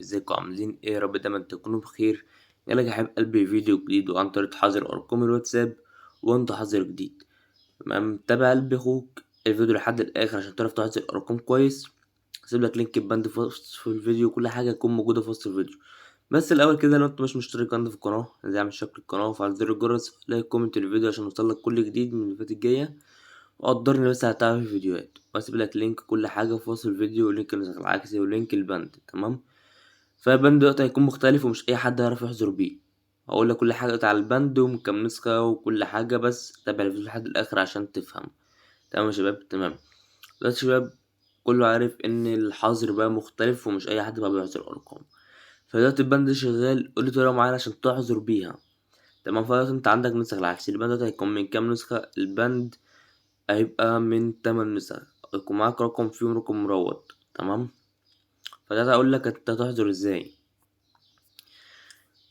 ازيكم عاملين ايه؟ يا رب دايما تكونوا بخير. جالك يا حبيب قلبي فيديو جديد وعن طريقة حظر ارقام الواتساب وانت حظر جديد. تمام، تابع قلبي اخوك الفيديو لحد الاخر عشان تعرف تحظر ارقام كويس. هسيب لك لينك البند في وصف الفيديو، كل حاجة تكون موجودة في وصف الفيديو. بس الاول كده، لو انت مش مشترك عندي في القناة ازاي اعمل اشتراك القناة وفعل زر الجرس، لايك كومنت الفيديو عشان يوصلك كل جديد من الفيديوهات الجاية. وقدرني بس هتابع الفيديوهات، واسيب لك لينك كل حاجة في وصف الفيديو، ولينك النسخ العكسي ولينك البند. تمام، فالبند دلوقتي هيكون مختلف ومش اي حد هيعرف يحضر بيه. هقول لك كل حاجه دلوقتي على البند وكم نسخه وكل حاجه، بس تابع الفيديو لحد الاخر عشان تفهم. تمام يا شباب؟ تمام. دلوقتي يا شباب كله عارف ان الحظر بقى مختلف ومش اي حد بقى بيحظر ارقام. فدلوقتي البند شغال، قول لي طريقه معينه عشان تحظر بيها. تمام، فدلوقتي انت عندك نسخ العكس. البند دلوقتي هيكون من كام نسخه؟ البند هيبقى من 8 نسخ، يكون معاك رقم فيهم رقم مروض. تمام، فده هقول لك انت هتحظر ازاي.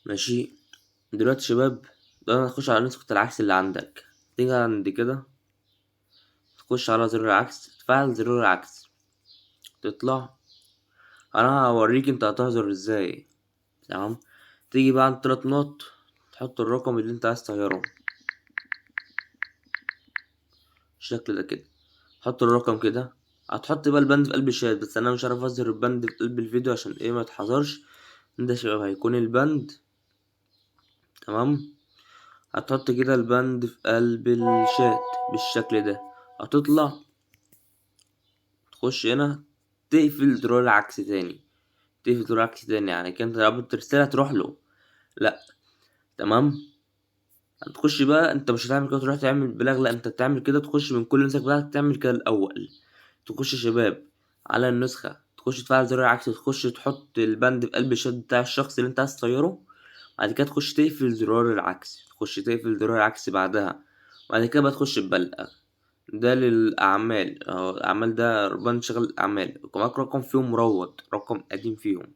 ماشي، دلوقتي يا شباب ده هنخش على نسخة العكس اللي عندك. تيجي عند كده تخش على زر العكس، تفعل زرار العكس، تطلع. انا هوريك انت هتحظر ازاي. تمام، تيجي بقى عند 3 نقط، تحط الرقم اللي انت عايز تغيره بالشكل ده كده. حط الرقم كده، هتحط بقى البند في قلب الشات، بس انا مش عارف اظهر البند في قلب الفيديو عشان ايه ما يتحذرش. ده يا شباب هيكون البند. تمام، هتحط كده البند في قلب الشات بالشكل ده. هتطلع تخش هنا، تقفل زرار العكس تاني. تقفل زرار العكس تاني يعني كنت لو رسالة تروح له. لا، تمام. هتخش بقى، انت مش هتعمل كده تروح تعمل بلاغ، لا انت تعمل كده تخش من كل نسخة بتاعتك تعمل كده الاول. تخش يا شباب على النسخة، تخش تفعل زرار العكس، تخش تحط البند في قلب الشات بتاع الشخص اللي انت عايز تغيره. بعد كده تخش تقفل زرار العكس، تخش تقفل زرار العكس بعدها. بعد كده بقى تخش تبلغ. ده للأعمال، الأعمال ده بند شغل الأعمال. يكون معاك رقم فيهم مروض، رقم قديم فيهم.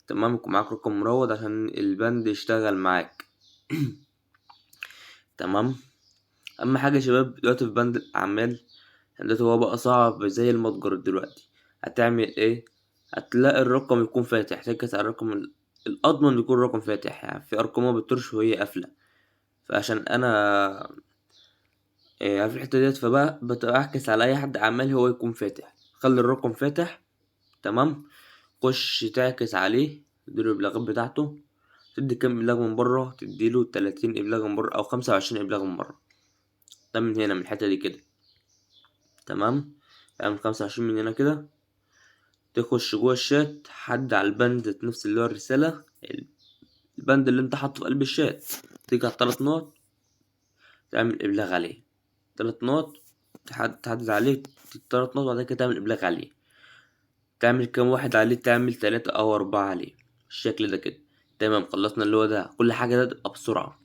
تمام، يكون معاك رقم مروض عشان البند يشتغل معاك. تمام. أهم حاجة يا شباب دلوقتي في بند الأعمال، دلوقتي هو بقى صعب زي المتجر دلوقتي. هتعمل ايه؟ هتلاقي الرقم يكون فاتح، تركز على الرقم الأضمن يكون رقم فاتح. يعني في أرقام ما بتطرش وهي قافلة، فعشان أنا في الحتة ديت فبقى بتعكس على أي حد أعمال هو يكون فاتح. خلي الرقم فاتح. تمام، خش تعكس عليه، تديله الإبلاغات بتاعته. تدي كام إبلاغ من بره؟ تديله 30 إبلاغ من بره أو 25 إبلاغ من بره. ده من هنا من الحتة دي كده. تمام، اعمل 25 من هنا كده. تخش جوه الشات، حد على البند ذات نفس اللي هو الرسالة، البند اللي انت حاطه في قلب الشات. تيجي على 3 نقط، تعمل إبلاغ عليه. 3 نقط، تحدد عليه 3 نقط، بعد كده تعمل إبلاغ عليه. تعمل كام واحد عليه؟ تعمل 3 أو 4 عليه بالشكل ده كده. تمام، خلصنا اللي هو ده. كل حاجة ده تبقى بسرعة،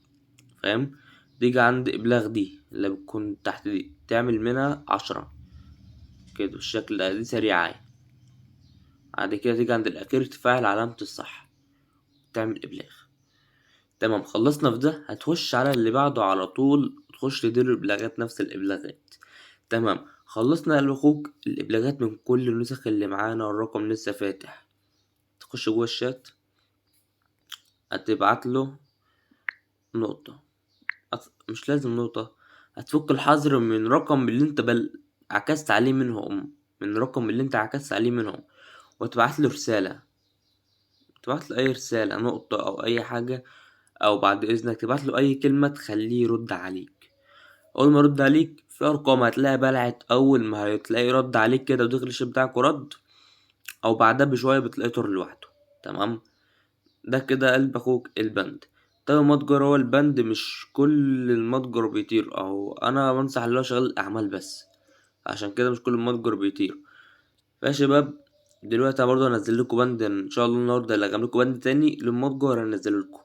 فاهم؟ تيجي عند إبلاغ دي اللي بتكون تحت دي، تعمل منها 10 كده بالشكل ده، دي سريعة. بعد كده تيجي عند الأخير تفعل علامة الصح، تعمل إبلاغ. تمام، خلصنا في ده. هتخش على اللي بعده على طول، تخش تدير الإبلاغات، نفس الإبلاغات. تمام، خلصنا يا أخوك الإبلاغات من كل النسخ اللي معانا والرقم لسه فاتح. تخش جوه الشات، هتبعت له نقطة. مش لازم نقطة، هتفك الحظر من رقم اللي انت عكست عليه منهم، من رقم اللي انت عكست عليه منهم، وتبعت له رسالة. تبعت له أي رسالة، نقطة أو أي حاجة، أو بعد إذنك تبعت له أي كلمة تخليه يرد عليك. أول ما يرد عليك في أرقام هتلاقيها بلعت، أول ما هتلاقيه رد عليك كده ودخل الشات بتاعك ورد، أو بعدها بشوية بتلاقيه طار لوحده. تمام، ده كده قلب أخوك البند. طيب المتجر، هو البند مش كل المتجر بيطير، أو أنا بنصح اللي هو شغال الأعمال بس، عشان كده مش كل المتجر بيطير. فيا شباب دلوقتي أنا برضه هنزل لكم بند ان شاء الله النهارده، اللي هجيب لكم بند تاني للمتجر هنزله لكم.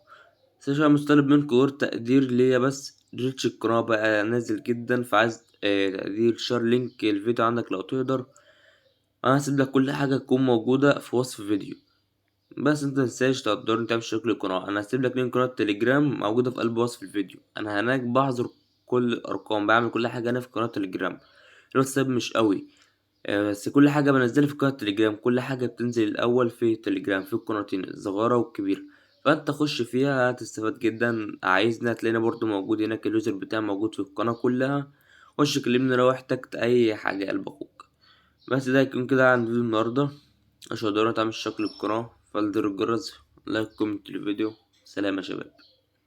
بس أنا مش طالب منكم غير تقدير ليا بس. ريتش القناة بقى نازل جدا، فعايز تقدير، شير لينك الفيديو عندك لو تقدر. انا هسيب لك كل حاجة تكون موجودة في وصف الفيديو، بس انت متنساش تقدرني تعمل اشتراك للقناة. انا هسيب لك لينك قناة تليجرام موجودة في قلب وصف الفيديو. انا هناك بحظر كل الارقام، بعمل كل حاجة انا في قناة تليجرام. الواتساب مش قوي، بس كل حاجة بنزلها في قناة تليجرام، كل حاجة بتنزل الأول في تليجرام في القناتين الصغيرة والكبيرة، فانت خش فيها هتستفاد جدا. عايزني هتلاقينا برضو موجود هناك، اليوزر بتاعي موجود في القناة كلها. خش كلمني لو احتجت أي حاجة قلب أخوك. بس ده يكون كده عن فيديو النهاردة. مش هقدر تعمل شكل القناة، فالدر الجرس، لايك، كومنت الفيديو. سلام يا شباب.